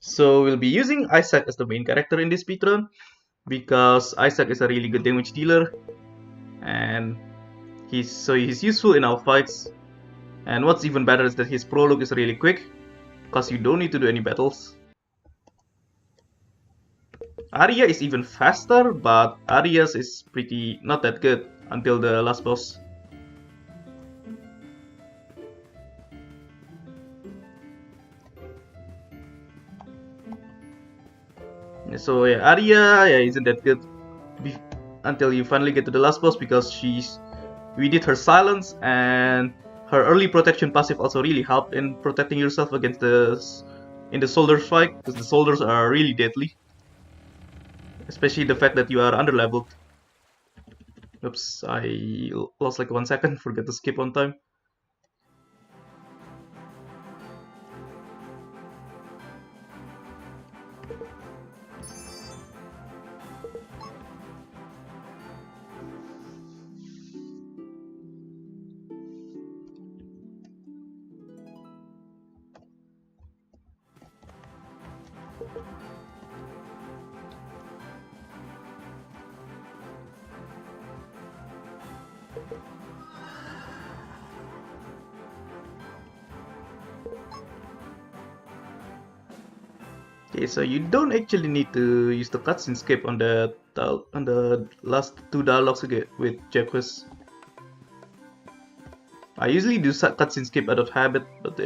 So we'll be using Isaac as the main character in this speedrun because Isaac is a really good damage dealer and he's useful in our fights. And what's even better is that his prologue is really quick because you don't need to do any battles. Arya is even faster, but Arya's is pretty not that good until the last boss. So yeah, Arya isn't that good until you finally get to the last boss because we did her silence and her early protection passive also really helped in protecting yourself against the soldiers fight because the soldiers are really deadly, especially the fact that you are underleveled. Oops, I lost like 1 second, forget to skip on time. Okay, so you don't actually need to use the cutscene skip on the last two dialogues with Jacques. I usually do cutscene skip out of habit, but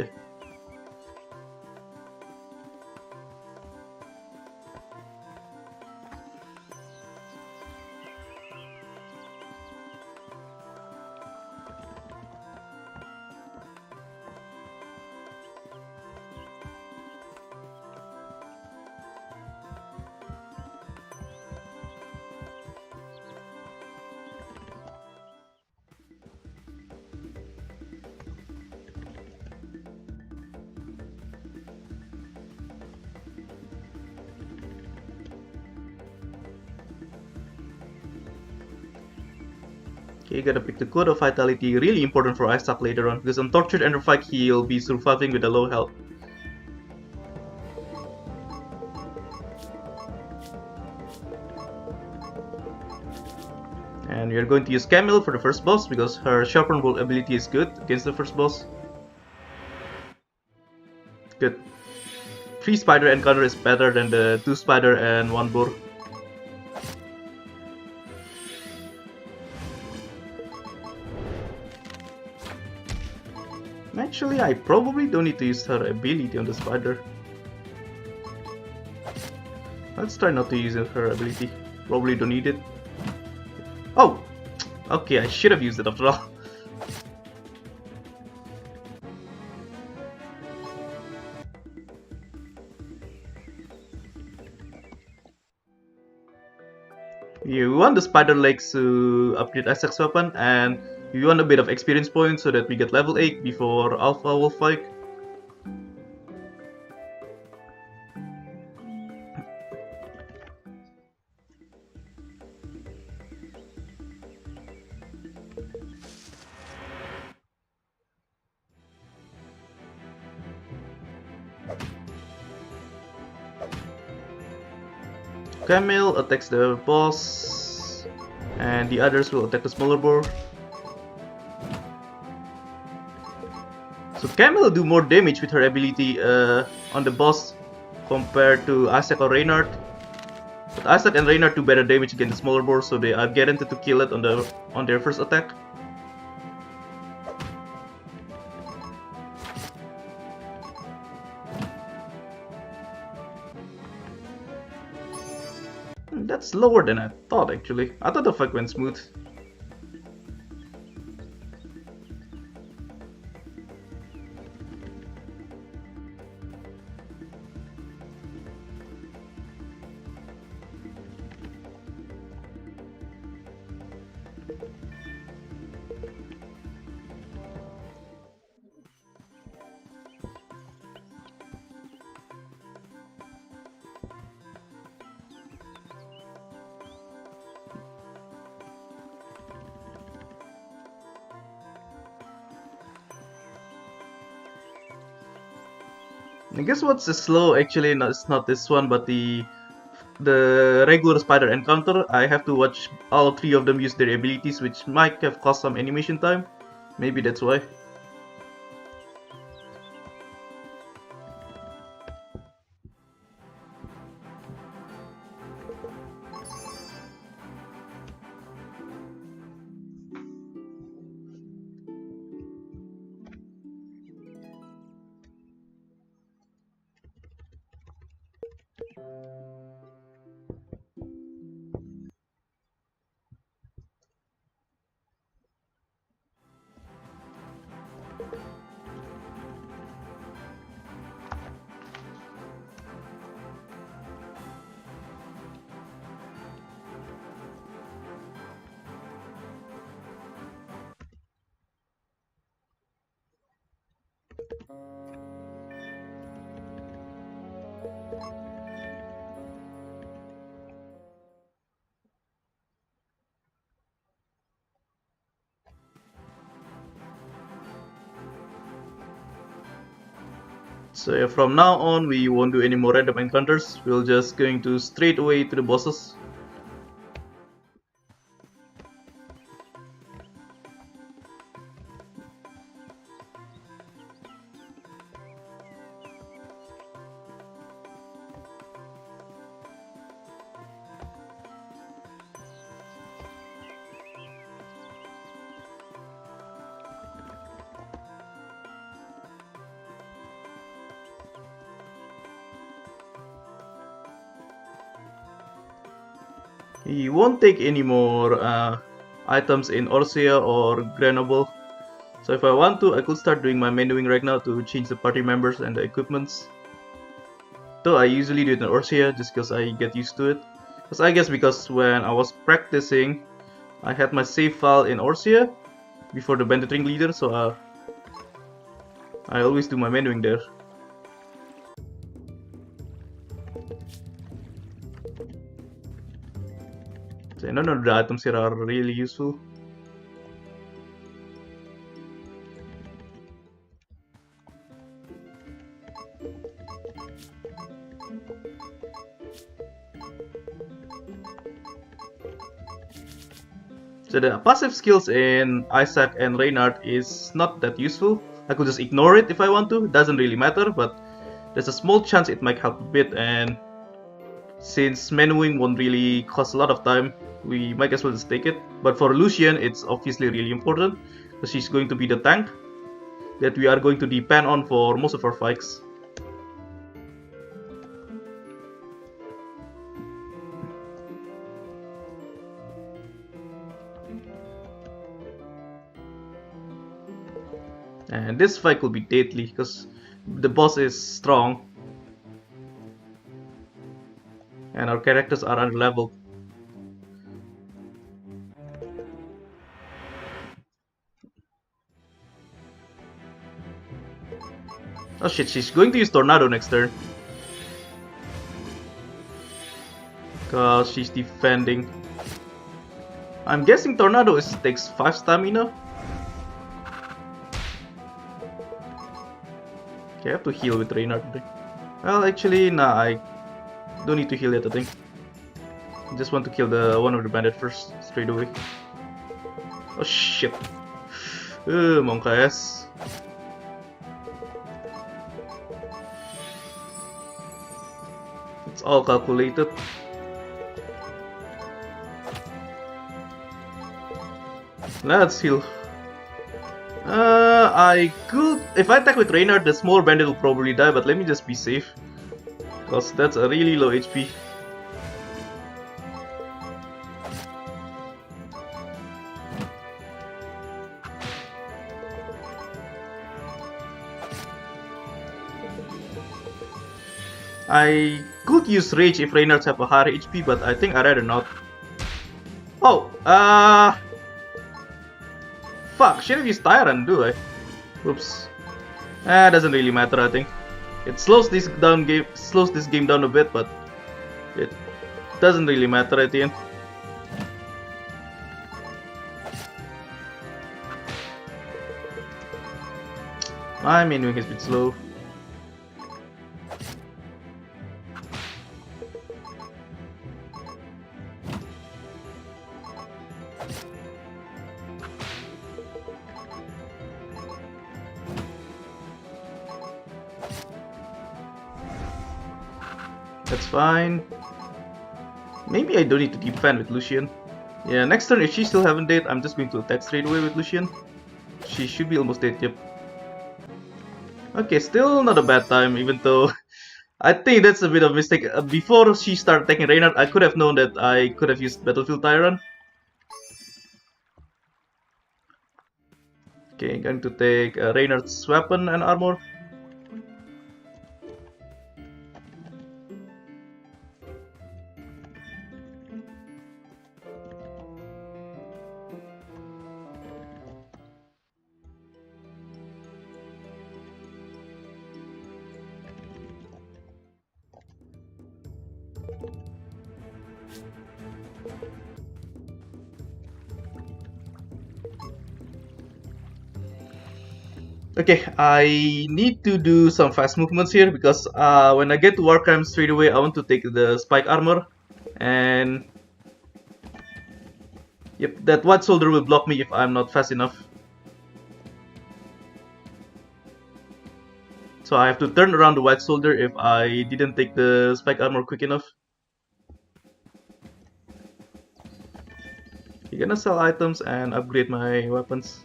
okay, you gotta pick the code of vitality, really important for Isaac later on, because on Tortured Ender fight he'll be surviving with a low health. And we are going to use Camille for the first boss because her Sharpen Bolt ability is good against the first boss. Good. 3 spider encounter is better than the 2 spider and 1 boar. Actually, I probably don't need to use her ability on the spider. Let's try not to use her ability. Probably don't need it. Oh! Okay, I should have used it after all. You want the spider legs to upgrade Isaac's weapon, and you want a bit of experience points so that we get level 8 before Alpha Wolf fight. Camille attacks the boss, and the others will attack the smaller boar. So Camille will do more damage with her ability on the boss compared to Isaac or Reynard. But Isaac and Reynard do better damage against the smaller boar, so they are guaranteed to kill it on their first attack. That's lower than I thought actually. I thought the fight went smooth. I guess what's slow actually, it's not this one, but the regular spider encounter. I have to watch all three of them use their abilities, which might have cost some animation time. Maybe that's why. So yeah, from now on we won't do any more random encounters, we're just going to straight away to the bosses. He won't take any more items in Orsia or Grenoble. So if I want to, I could start doing my menuing right now to change the party members and the equipments. Though I usually do it in Orsia just because I get used to it. Because I guess because when I was practicing, I had my save file in Orsia before the Bandit Ring Leader, so I always do my menuing there. So none of the items here are really useful. So the passive skills in Isaac and Reynard is not that useful. I could just ignore it if I want to, it doesn't really matter, but there's a small chance it might help a bit, and since menuing won't really cost a lot of time, we might as well just take it. But for Lucian, it's obviously really important, because she's going to be the tank that we are going to depend on for most of our fights. And this fight could be deadly, because the boss is strong and our characters are under level. Oh shit, she's going to use Tornado next turn. Because she's defending. I'm guessing Tornado takes 5 stamina. Okay, I have to heal with Reynard. Well, actually, nah, I don't need to heal yet, I think. I just want to kill the one of the bandit first, straight away. Oh shit. Monk ass. It's all calculated. Let's heal. I could... If I attack with Reynard, the small bandit will probably die, but let me just be safe. Because that's a really low HP. I could use Rage if Reynards have a higher HP, but I think I'd rather not. Oh, fuck, should have used Tyrant, do I? Oops. Doesn't really matter, I think. It slows this game down a bit, but it doesn't really matter at the end. My menuing is a bit slow. That's fine. Maybe I don't need to defend with Lucian. Yeah, next turn if she still haven't dead, I'm just going to attack straight away with Lucian. She should be almost dead, yep. Okay, still not a bad time, even though I think that's a bit of a mistake. Before she started attacking Reynard, I could have known that I could have used Battlefield Tyrant. Okay, going to take Reynard's weapon and armor. Okay, I need to do some fast movements here because when I get to Warcam straight away, I want to take the spike armor, and yep, that white soldier will block me if I'm not fast enough. So I have to turn around the white soldier if I didn't take the spike armor quick enough. I'm gonna sell items and upgrade my weapons.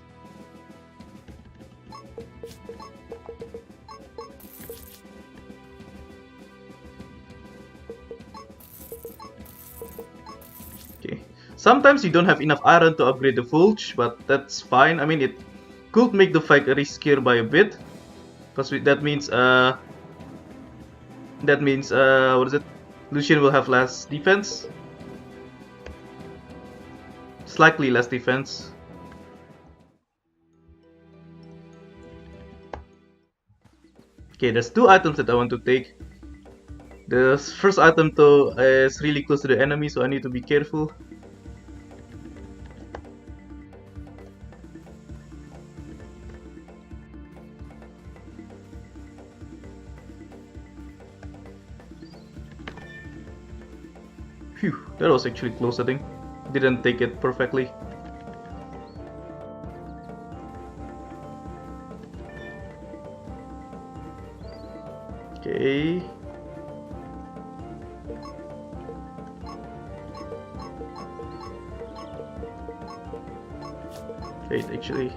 Sometimes you don't have enough iron to upgrade the Fulge, but that's fine. I mean, it could make the fight riskier by a bit, because that means what is it? Lucian will have less defense, slightly less defense. Okay, there's two items that I want to take. The first item though is really close to the enemy, so I need to be careful. Phew, that was actually close, I think. Didn't take it perfectly. Okay. Wait, actually.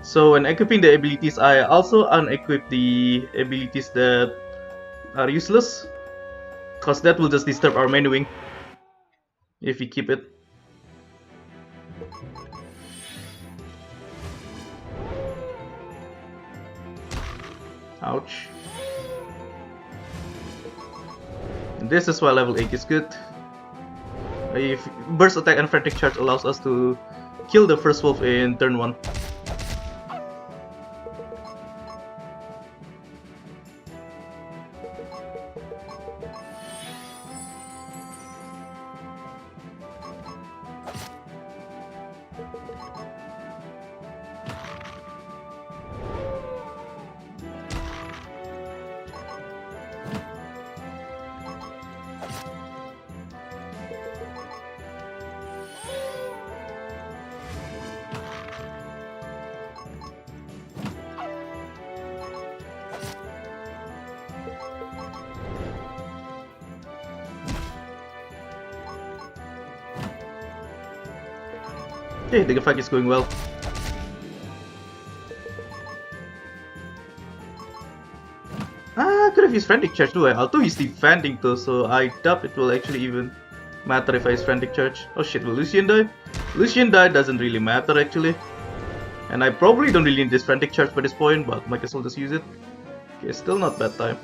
So when equipping the abilities, I also unequip the abilities that are useless, cause that will just disturb our menuing if we keep it. Ouch. And this is why level 8 is good. If burst attack and frantic charge allows us to kill the first wolf in turn 1. Okay, the fight is going well. I could have used Frantic Charge too, although he's defending though, so I doubt it will actually even matter if I use Frantic Charge. Oh shit, will Lucian die? Lucian die doesn't really matter actually. And I probably don't really need this Frantic Charge by this point, but might as well just use it. Okay, still not bad time.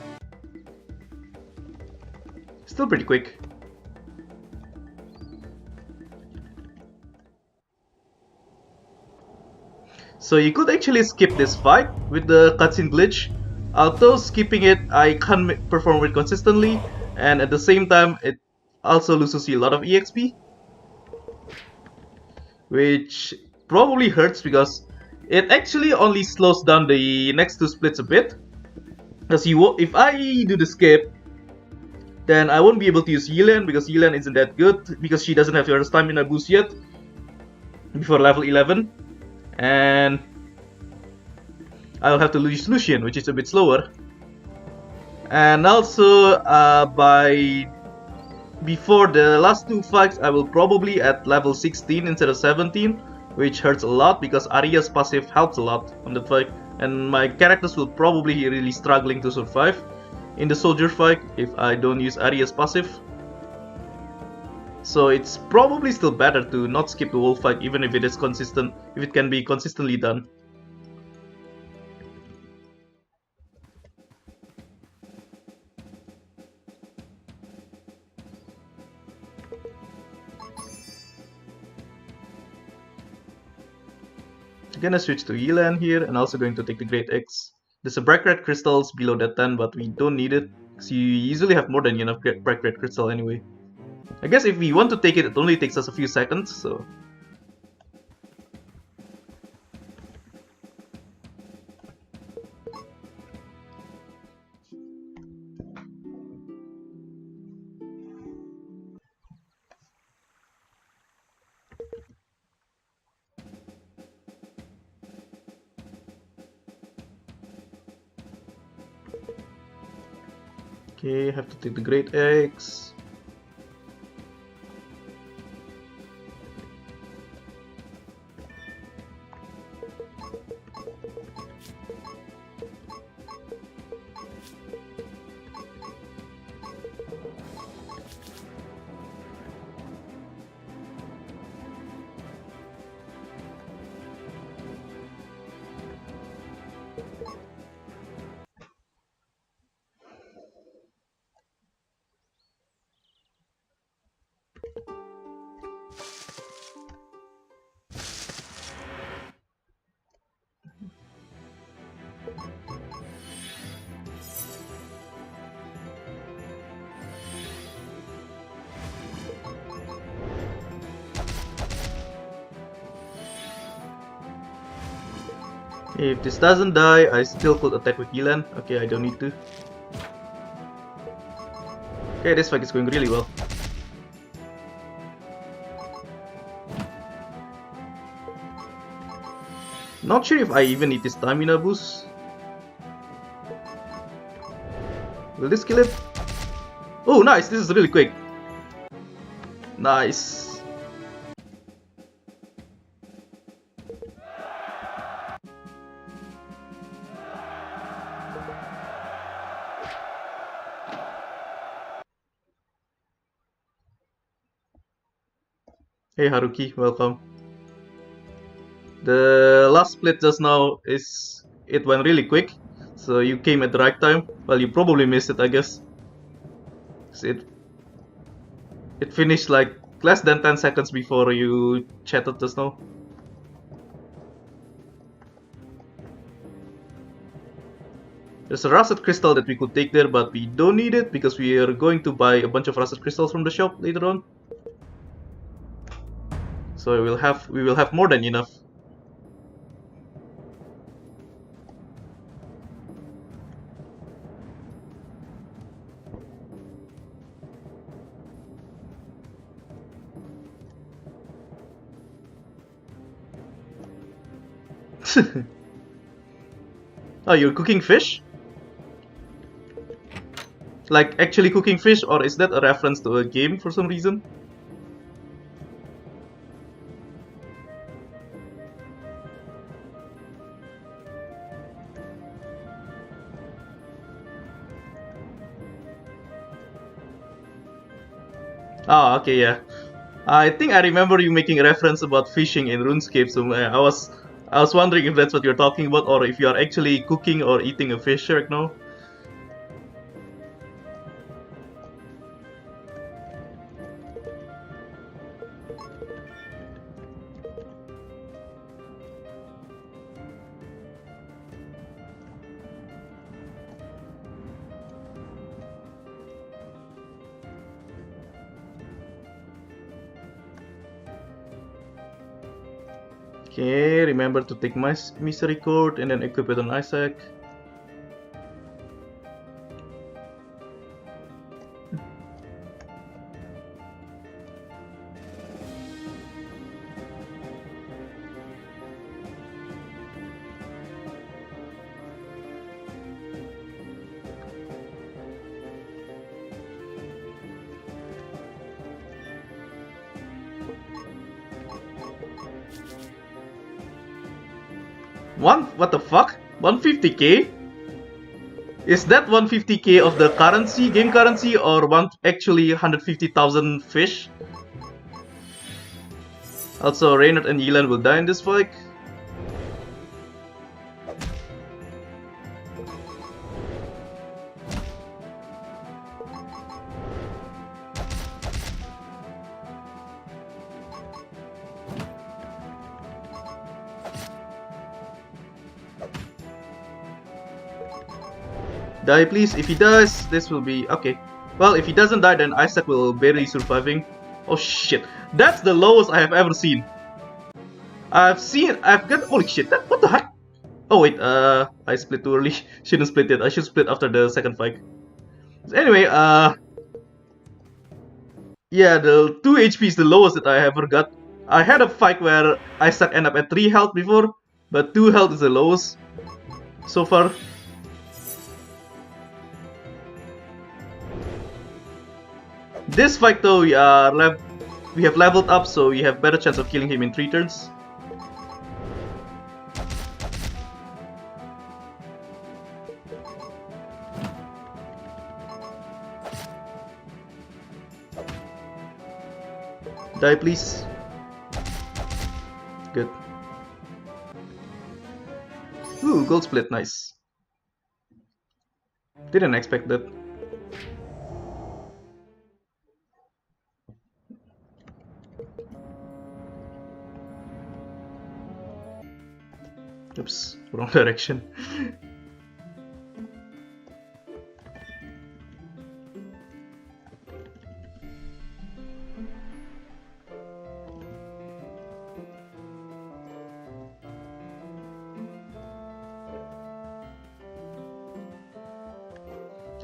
Still pretty quick. So you could actually skip this fight with the cutscene glitch. Although skipping it, I can't perform it consistently, and at the same time, it also loses you a lot of EXP, which probably hurts because it actually only slows down the next two splits a bit. Because if I do the skip, then I won't be able to use Yelan because Yelan isn't that good because she doesn't have her stamina boost yet. before level 11, and I'll have to use Lucian, which is a bit slower. And also, before the last 2 fights, I will probably at level 16 instead of 17, which hurts a lot because Arya's passive helps a lot on that fight, and my characters will probably be really struggling to survive in the soldier fight if I don't use Arya's passive. So it's probably still better to not skip the whole fight, even if it is consistent, if it can be consistently done. I'm gonna switch to Elan here, and also going to take the Great X. There's a Black Red Crystals below that 10, but we don't need it, because you usually have more than enough Black Red Crystal anyway. I guess if we want to take it, it only takes us a few seconds, so... Okay, have to take the Great X. If this doesn't die, I still could attack with Elan. Okay, I don't need to. Okay, this fight is going really well. Not sure if I even need this stamina boost. Will this kill it? Oh, nice! This is really quick. Nice. Hey Haruki, welcome. The last split just now it went really quick, so you came at the right time. Well, you probably missed it, I guess. It finished like less than 10 seconds before you chatted just now. There's a rusted crystal that we could take there, but we don't need it because we are going to buy a bunch of rusted crystals from the shop later on. So we will have more than enough. Oh, you're cooking fish? Like actually cooking fish, or is that a reference to a game for some reason? Ah, okay, yeah. I think I remember you making a reference about fishing in RuneScape, so I was wondering if that's what you're talking about, or if you are actually cooking or eating a fish right now. Okay, remember to take my mystery cord and then equip it on Isaac. What the fuck? 150k? Is that 150k of the currency, game currency, or actually 150,000 fish? Also, Reynard and Yelan will die in this fight. Die please. If he does, this will be okay. Well, if he doesn't die, then Isaac will barely surviving. Oh shit, that's the lowest I have ever seen. I've got, holy shit, what the heck? Oh wait, I split too early. Shouldn't split it, I should split after the second fight. So anyway, yeah, the 2 HP is the lowest that I ever got. I had a fight where Isaac ended up at 3 health before, but 2 health is the lowest so far. This fight though, we have leveled up, so we have better chance of killing him in 3 turns. Die please. Good. Ooh, gold split, nice. Didn't expect that. Oops, wrong direction.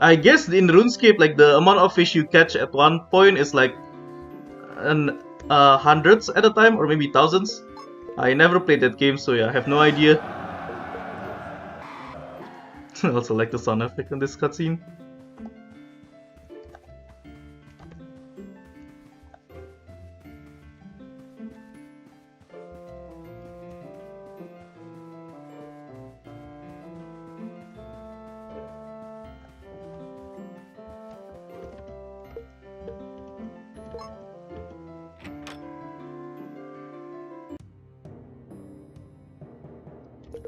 I guess in RuneScape, like the amount of fish you catch at one point is like hundreds at a time, or maybe thousands. I never played that game, so yeah, I have no idea. I also like the sound effect on this cutscene.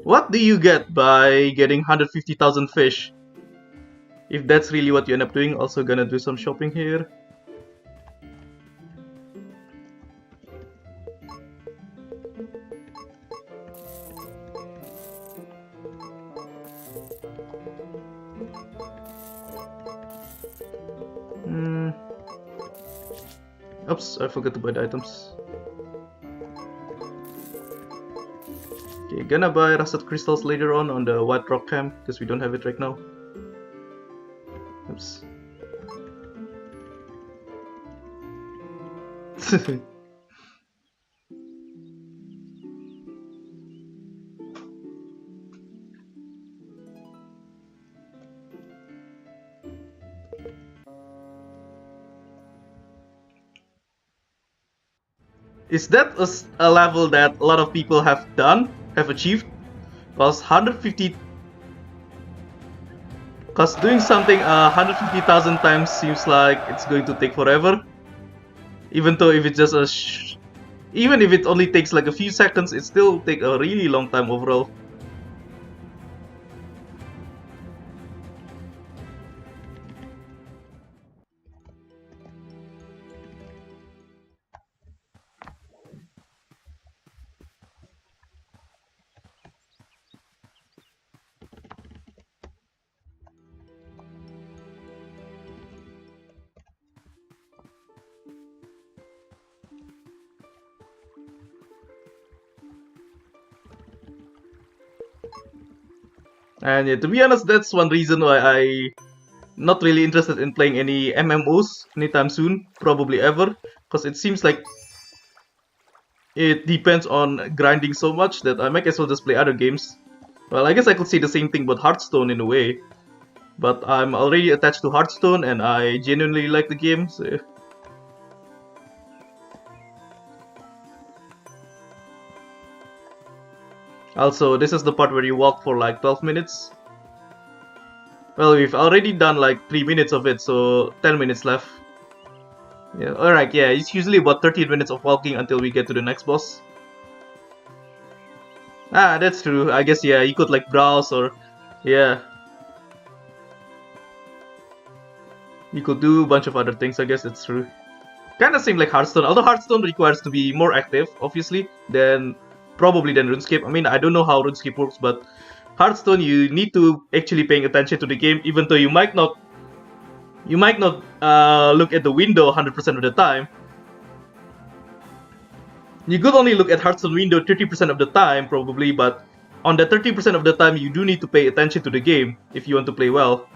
What do you get by getting 150,000 fish? If that's really what you end up doing, also gonna do some shopping here. Oops, I forgot to buy the items. Okay, gonna buy rusted crystals later on the white rock camp, because we don't have it right now. Oops. Is that a level that a lot of people have achieved? Because doing something 150,000 times seems like it's going to take forever. Even though if it's just even if it only takes like a few seconds, it still take a really long time overall. And yeah, to be honest, that's one reason why I not really interested in playing any MMOs anytime soon, probably ever, because it seems like it depends on grinding so much that I might as well just play other games. Well, I guess I could say the same thing about Hearthstone in a way, but I'm already attached to Hearthstone and I genuinely like the game, so... Also, this is the part where you walk for like 12 minutes. Well, we've already done like 3 minutes of it, so 10 minutes left. Yeah, alright, yeah, it's usually about 13 minutes of walking until we get to the next boss. Ah, that's true. I guess, yeah, you could like browse or... Yeah. You could do a bunch of other things, I guess that's true. Kinda same like Hearthstone, although Hearthstone requires to be more active, obviously, than RuneScape. I mean, I don't know how RuneScape works, but Hearthstone, you need to actually paying attention to the game, even though you might not look at the window 100% of the time. You could only look at Hearthstone window 30% of the time, probably, but on the 30% of the time, you do need to pay attention to the game if you want to play well.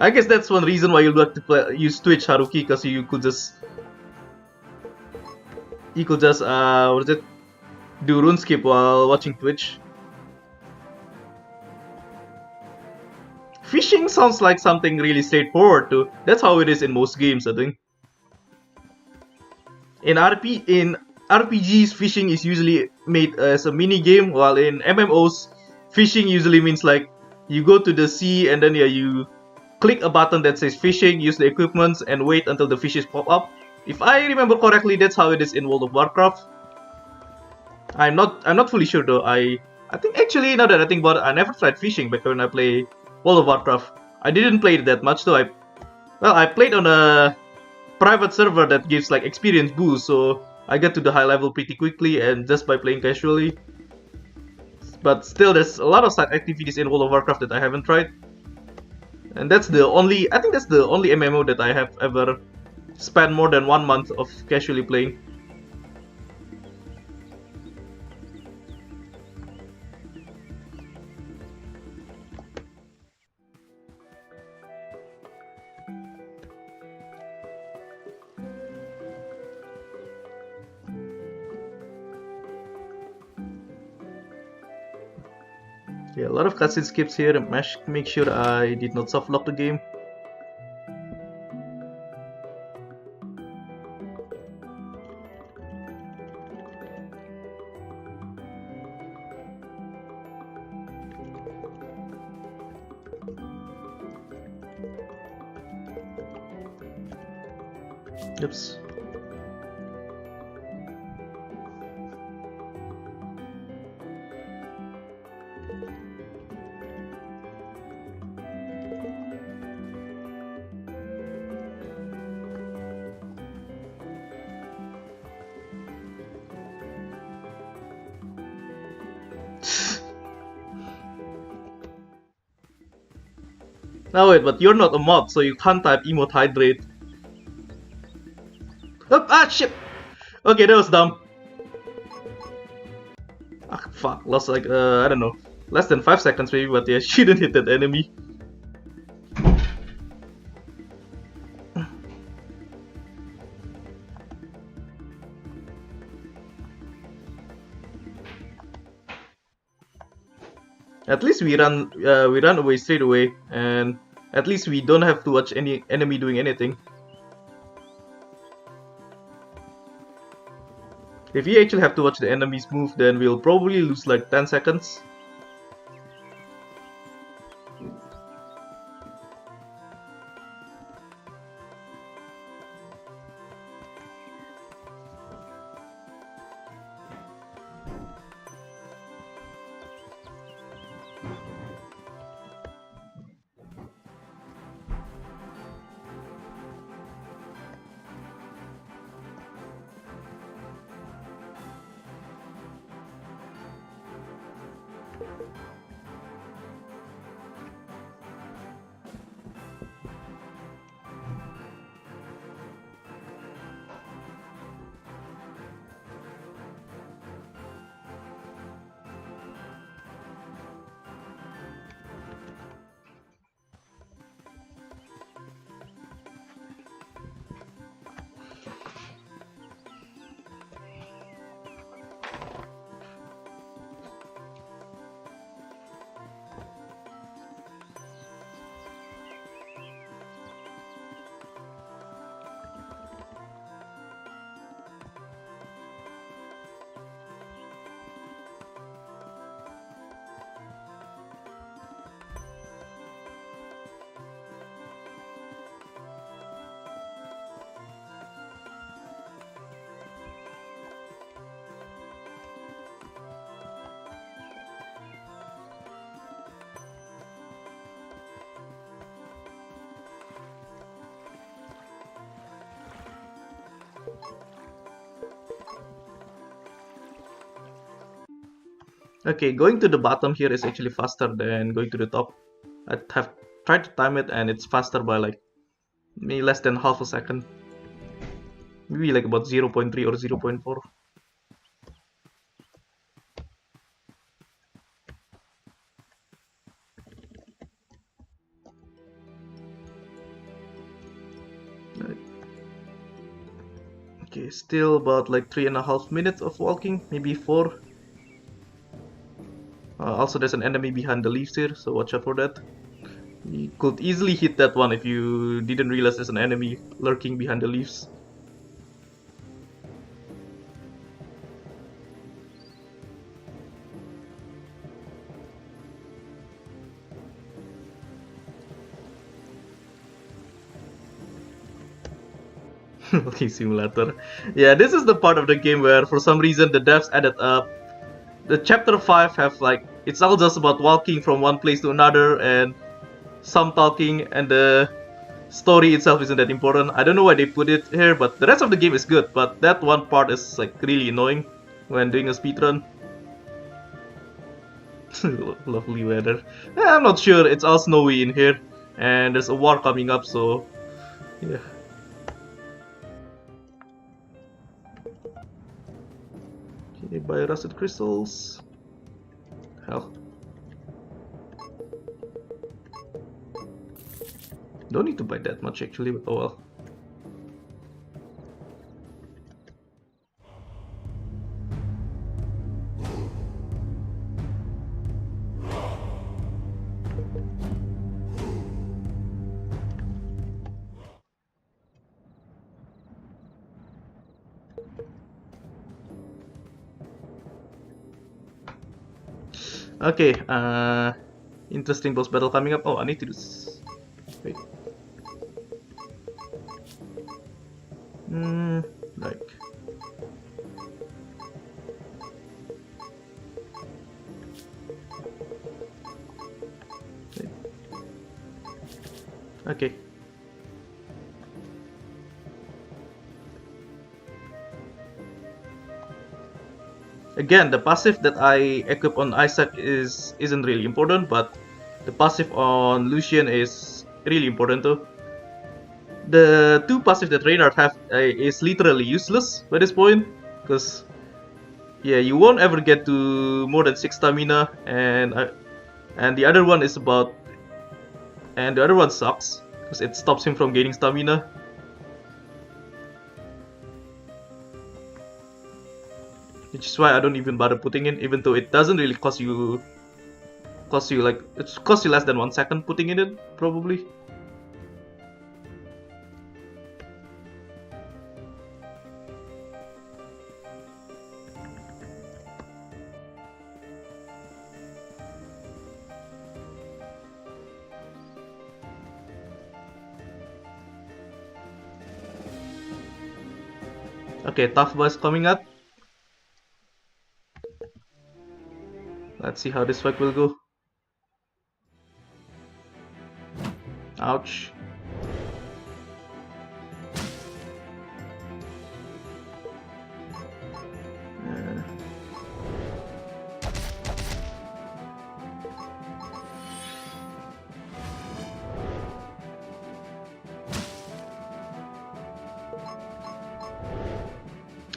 I guess that's one reason why you like to use Twitch, Haruki, because you could just what is it, do RuneScape while watching Twitch. Fishing sounds like something really straightforward too. That's how it is in most games, I think. In RPGs, fishing is usually made as a mini game, while in MMOs, fishing usually means like you go to the sea and then yeah, you click a button that says fishing, use the equipments, and wait until the fishes pop up. If I remember correctly, that's how it is in World of Warcraft. I'm not fully sure though. I think actually, now that I think about it, I never tried fishing back when I play World of Warcraft. I didn't play it that much though. I played on a private server that gives like experience boost, so I get to the high level pretty quickly and just by playing casually. But still, there's a lot of side activities in World of Warcraft that I haven't tried. And I think that's the only MMO that I have ever spent more than 1 month of casually playing. Yeah, a lot of cutscene skips here. Make sure I did not soft lock the game. Oops. No wait, but you're not a mod, so you can't type emote hydrate. Oh, ah shit! Okay, that was dumb. Ah fuck, lost like I don't know, less than 5 seconds maybe, but yeah, shouldn't hit that enemy. At least we run away straight away, and at least we don't have to watch any enemy doing anything. If we actually have to watch the enemies move, then we'll probably lose like 10 seconds. Okay, going to the bottom here is actually faster than going to the top. I have tried to time it and it's faster by like maybe less than half a second. Maybe like about 0.3 or 0.4. Okay, still about like 3.5 minutes of walking, maybe 4. Also, there's an enemy behind the leaves here, so watch out for that. You could easily hit that one if you didn't realize there's an enemy lurking behind the leaves. Okay, simulator. Yeah, this is the part of the game where for some reason the devs added up. The chapter 5 have like, it's all just about walking from one place to another and some talking, and the story itself isn't that important. I don't know why they put it here, but the rest of the game is good, but that one part is like really annoying when doing a speedrun. Lovely weather. I'm not sure, it's all snowy in here and there's a war coming up, so yeah. Okay, buy rusted crystals. Hell. Don't need to buy that much actually, but oh well. Okay, interesting boss battle coming up. Oh, I need to do this. Wait. Like. Okay. Again, the passive that I equip on Isaac isn't really important, but the passive on Lucian is really important too. The two passive that Reynard have is literally useless by this point, because yeah, you won't ever get to more than 6 stamina, and the other one is about, and the other one sucks because it stops him from gaining stamina. Which is why I don't even bother putting in, even though it doesn't really cost you like, it costs you less than 1 second putting it in, probably. Okay, tough boss coming up. Let's see how this fight will go. Ouch.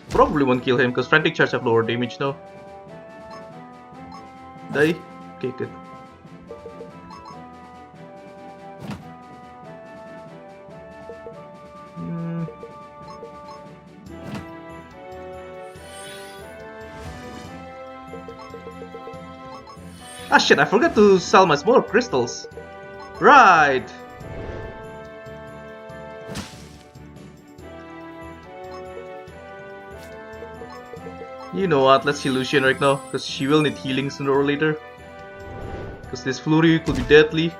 Probably won't kill him because frantic charge have lower damage now. Die? Okay, good. Ah shit, I forgot to sell my smaller crystals. Right. You know what, let's see Lucian right now, because she will need healing sooner or later. Because this flurry could be deadly.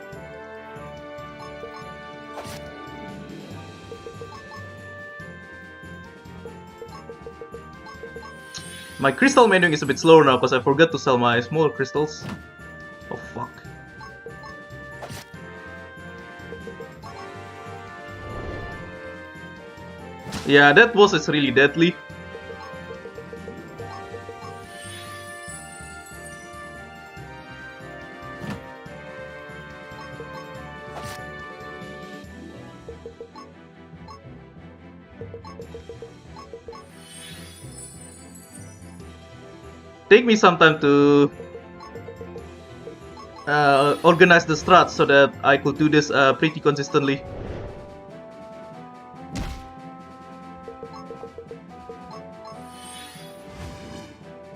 My crystal menuing is a bit slower now because I forgot to sell my smaller crystals. Oh fuck. Yeah, that boss is really deadly. take me some time to organize the strats so that I could do this pretty consistently.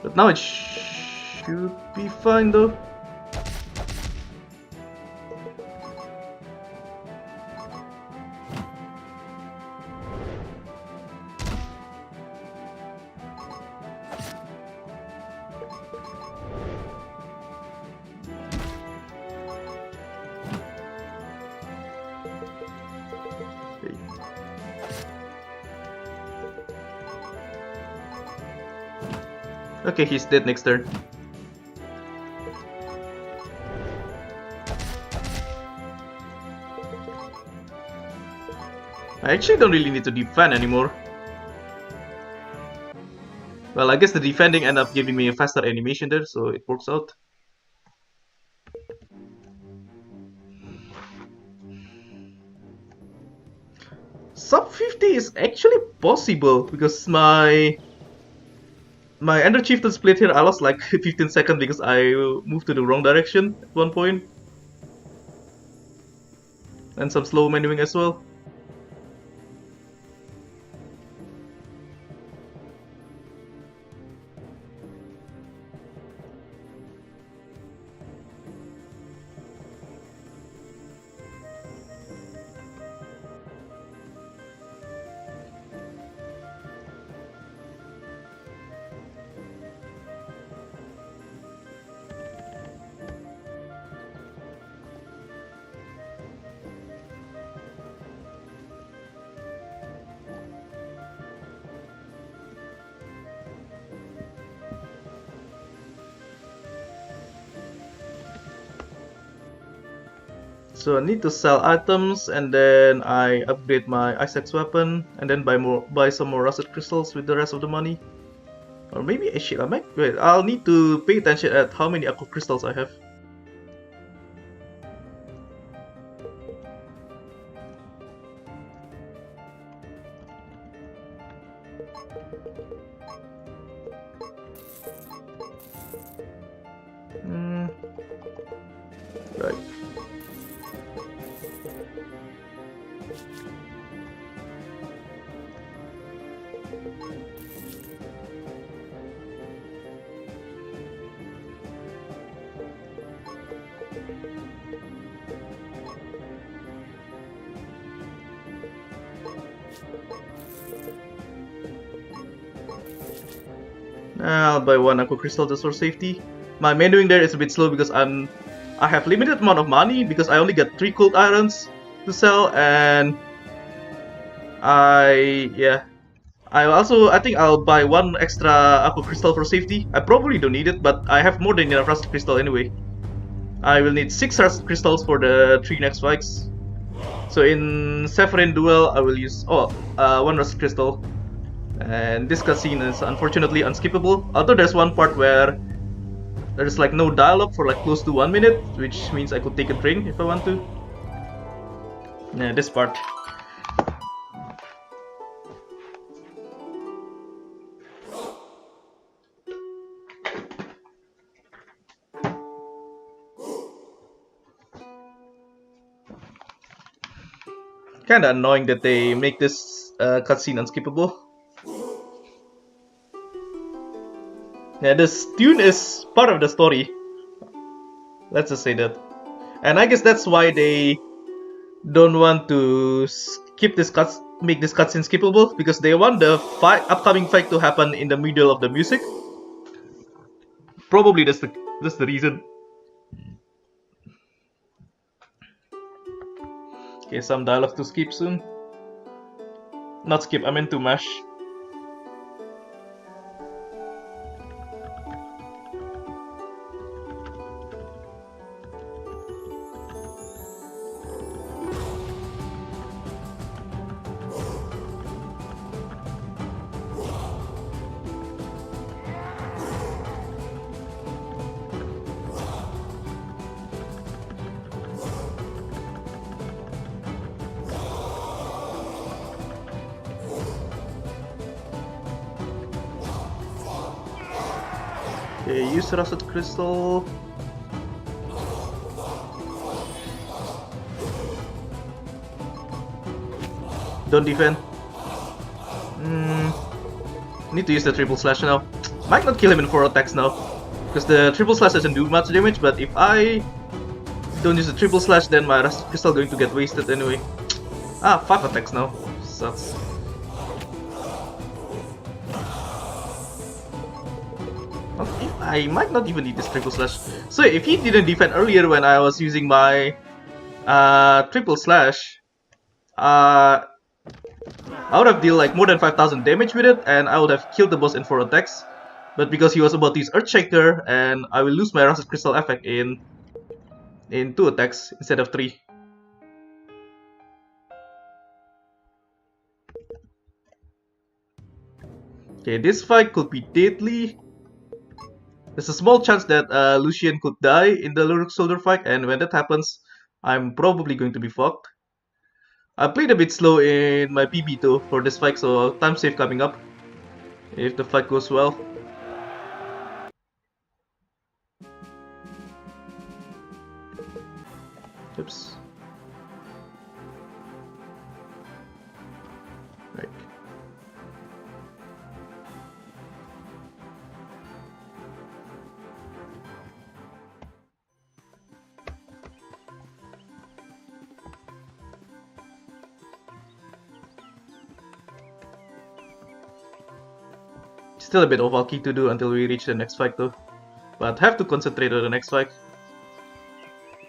But now it should be fine though. Okay, he's dead next turn. I actually don't really need to defend anymore. Well, I guess the defending ended up giving me a faster animation there, so it works out. Sub 50 is actually possible because my Ender Chieftain split here, I lost like 15 seconds because I moved to the wrong direction at one point. And some slow manuing as well. So I need to sell items and then I upgrade my Ice Axe weapon and then buy some more rusted crystals with the rest of the money. Or maybe shit, wait, I'll need to pay attention at how many aqua crystals I have. Right. I'll buy one aqua crystal just for safety. My manuing there is a bit slow because I have limited amount of money because I only get 3 cold irons to sell, and I think I'll buy one extra aqua crystal for safety. I probably don't need it, but I have more than enough rusted crystal anyway. I will need 6 rusted crystals for the 3 next fights. So in Severin duel, I will use 1 rusted crystal. And this cutscene is unfortunately unskippable. Although there's one part where there's like no dialogue for like close to 1 minute, which means I could take a drink if I want to. Yeah, this part. Kinda annoying that they make this cutscene unskippable. Yeah, this tune is part of the story. Let's just say that. And I guess that's why they don't want to skip this make this cutscene skippable, because they want the upcoming fight to happen in the middle of the music. Probably that's the reason. Okay, some dialogue to skip soon. Not skip, I meant to mash. Okay, use Rusted Crystal. Don't defend. Need to use the triple slash now. Might not kill him in 4 attacks now, because the triple slash doesn't do much damage, but if I don't use the triple slash, then my Rusted Crystal going to get wasted anyway. Ah, 5 attacks now. Sucks. Okay, I might not even need this triple slash. So if he didn't defend earlier when I was using my triple slash, I would have dealt like more than 5,000 damage with it, and I would have killed the boss in 4 attacks. But because he was about to use Earthshaker, and I will lose my Rusted Crystal effect in 2 attacks instead of 3. Okay, this fight could be deadly. There's a small chance that Lucian could die in the Lurk Soldier fight, and when that happens, I'm probably going to be fucked. I played a bit slow in my PB too for this fight, so time save coming up if the fight goes well. Oops. Right. Still a bit of bulky to do until we reach the next fight though, but have to concentrate on the next fight.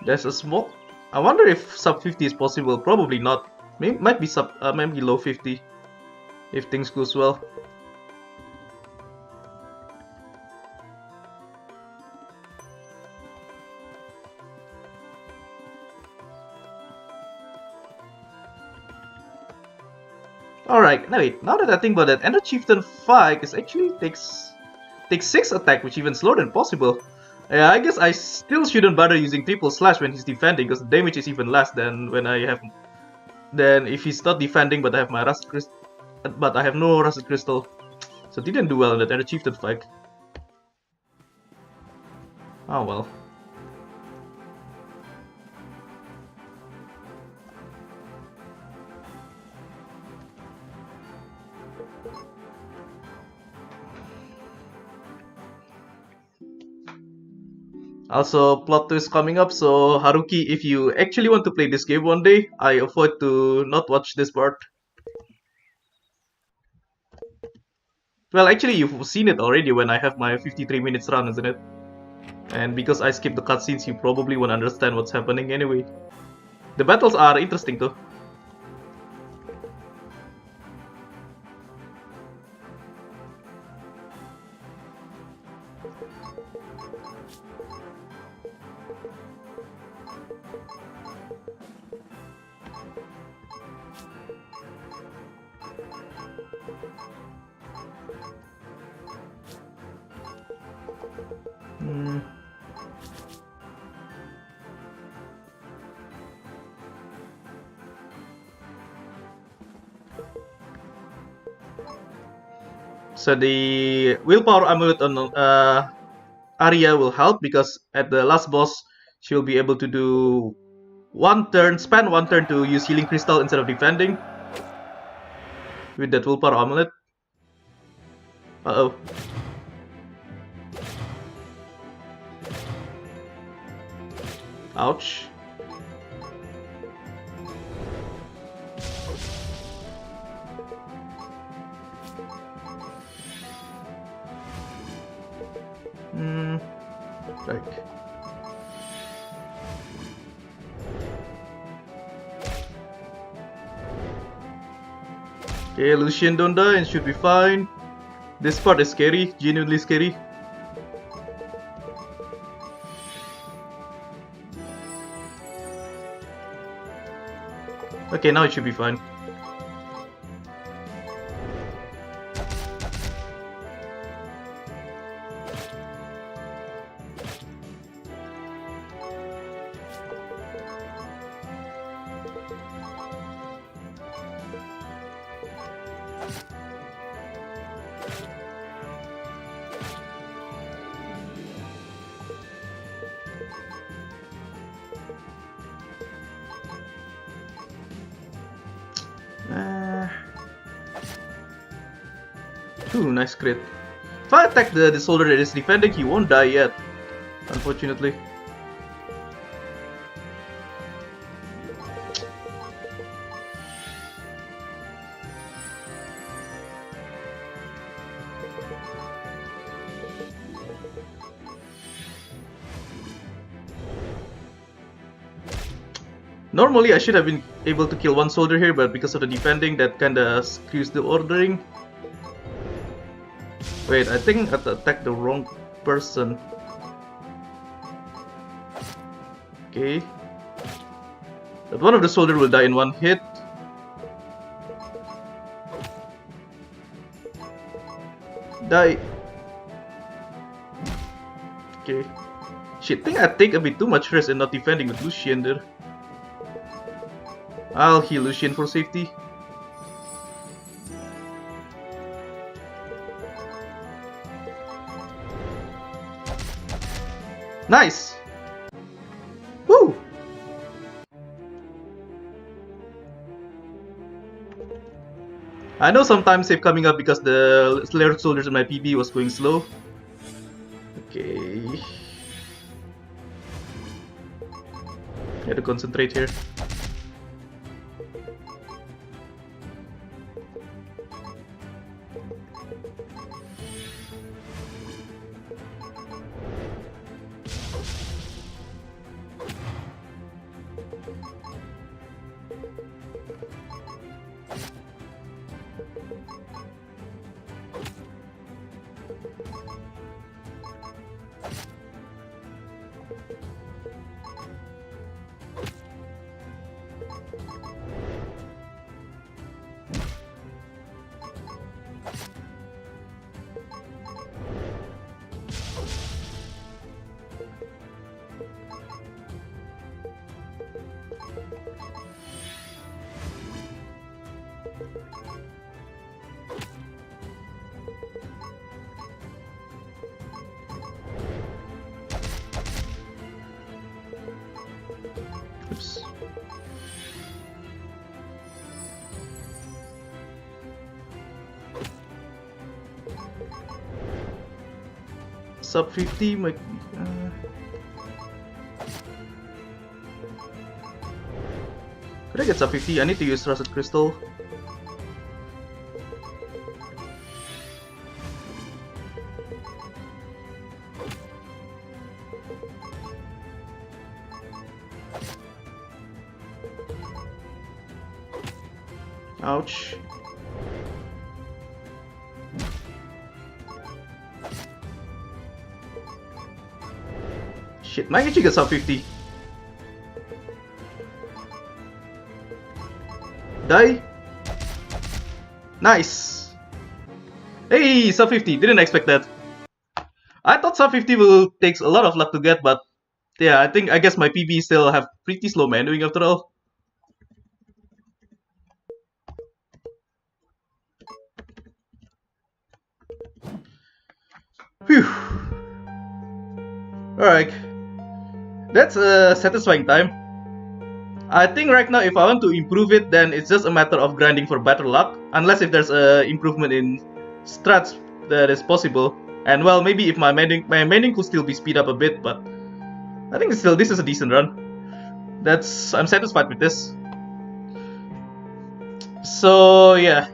There's a small. I wonder if sub 50 is possible. Probably not. Might be maybe low 50 if things goes well. Alright, now that I think about it, Ender Chieftain 5 is actually takes 6 attack, which is even slower than possible. Yeah, I guess I still shouldn't bother using triple slash when he's defending, because the damage is even less than when I have. Then if he's not defending, but I have my Rusted Crystal, but I have no Rusted Crystal, so it didn't do well in that Ender Chieftain fight. Oh well. Also, plot twist coming up, so Haruki, if you actually want to play this game one day, I avoid to not watch this part. Well, actually, you've seen it already when I have my 53 minutes run, isn't it? And because I skipped the cutscenes, you probably won't understand what's happening anyway. The battles are interesting though. So the willpower amulet on Arya will help, because at the last boss she will be able to do spend one turn to use healing crystal instead of defending with that willpower amulet. Uh-oh. Ouch. Right. Okay, Lucian don't die and should be fine. This part is scary, genuinely scary. Okay, now it should be fine. Ooh, nice crit. If I attack the soldier that is defending, he won't die yet, unfortunately. Normally I should have been able to kill one soldier here, but because of the defending, that kinda screws the ordering. Wait, I think I attacked the wrong person. Okay. But one of the soldiers will die in one hit. Die. Okay. Shit, I think I take a bit too much risk in not defending with Lucian there. I'll heal Lucian for safety. Nice! Woo! I know sometimes save coming up because the Slayer soldiers in my PB was going slow. Okay. I have to concentrate here. Oops. Sub 50 might could I get sub 50? I need to use Rusted Crystal. Ouch. Shit, might actually get sub 50. Die. Nice. Hey, sub 50. Didn't expect that. I thought sub 50 will take a lot of luck to get, but yeah, I guess my PB still have pretty slow manuing after all. Phew. Alright. That's a satisfying time. I think right now if I want to improve it, then it's just a matter of grinding for better luck. Unless if there's a improvement in strats that is possible. And well, maybe if my manuing could still be speed up a bit, but I think still this is a decent run. I'm satisfied with this. So yeah.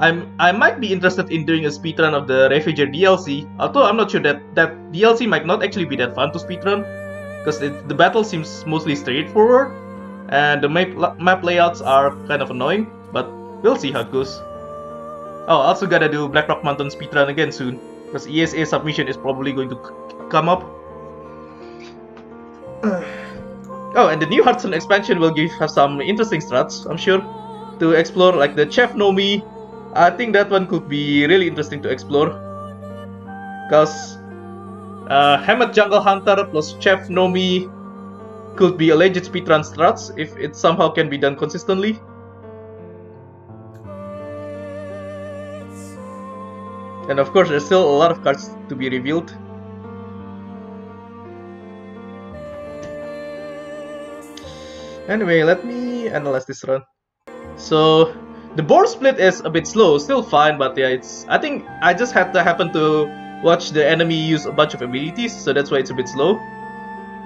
I might be interested in doing a speedrun of the Ravager DLC, although I'm not sure that DLC might not actually be that fun to speedrun, because the battle seems mostly straightforward, and the map layouts are kind of annoying, but we'll see how it goes. Oh, I also gotta do Blackrock Mountain speedrun again soon, because ESA submission is probably going to come up. Oh, and the new Hearthstone expansion will have some interesting strats, I'm sure, to explore, like the Chef Nomi. I think that one could be really interesting to explore, because Hamlet Jungle Hunter plus Chef Nomi could be a legit speedrun strats if it somehow can be done consistently. And of course, there's still a lot of cards to be revealed. Anyway, let me analyze this run. So the board split is a bit slow, still fine, but yeah, I think I just had to happen to watch the enemy use a bunch of abilities, so that's why it's a bit slow.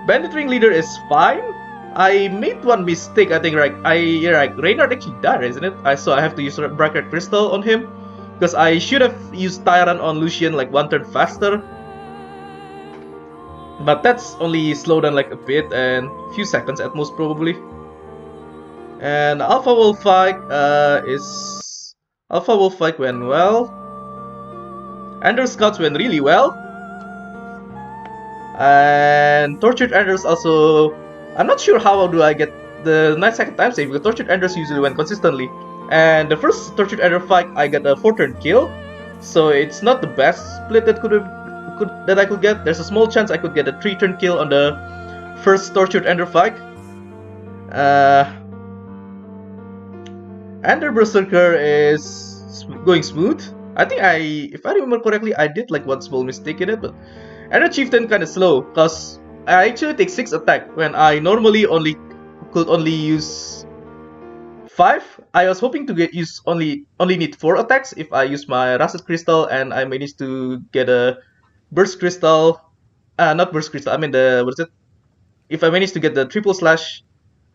Bandit Ringleader is fine. I made one mistake, I think, Reynard actually died, isn't it? So I have to use Bracket Crystal on him, because I should have used Tyrant on Lucian like one turn faster. But that's only slowed down like a bit, and a few seconds at most probably. And Alpha Wolf fight went well. Ender Scouts went really well. And Tortured Enders also, I'm not sure how do I get the 9-second time save, because Tortured Enders usually went consistently. And the first Tortured Ender fight I got a 4-turn kill, so it's not the best split that I could get. There's a small chance I could get a 3-turn kill on the first Tortured Ender fight. Ender Berserker is going smooth. I think if I remember correctly, I did like one small mistake in it, but Ender Chieftain kinda slow, cause I actually take 6 attack when I normally could only use 5. I was hoping to only need 4 attacks if I use my Rusted Crystal, and I managed to get a Burst Crystal. Not Burst Crystal, I mean if I manage to get the Triple Slash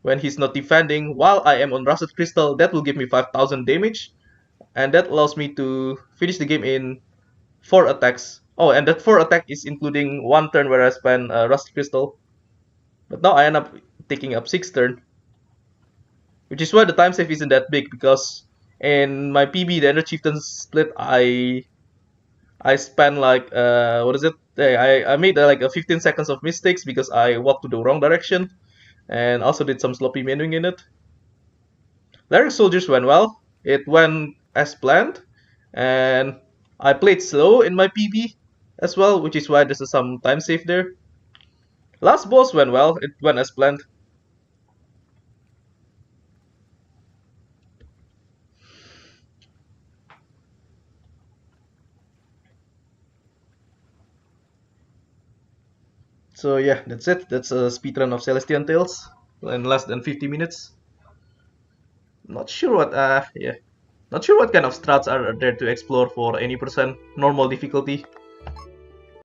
when he's not defending while I am on Rusted Crystal, that will give me 5000 damage, and that allows me to finish the game in 4 attacks. Oh, and that 4 attack is including 1 turn where I spend Rusted Crystal. But now I end up taking up 6 turn, which is why the time save isn't that big, because in my PB, the Ender Chieftain split, I spent like I made like a 15 seconds of mistakes because I walked to the wrong direction, and also did some sloppy menuing in it. Lyric Soldiers went well. It went as planned, and I played slow in my PB as well, which is why there's some time save there. Last boss went well. It went as planned. So yeah, that's it. That's a speedrun of Celestian Tales in less than 50 minutes. Not sure what Not sure what kind of strats are there to explore for any percent normal difficulty.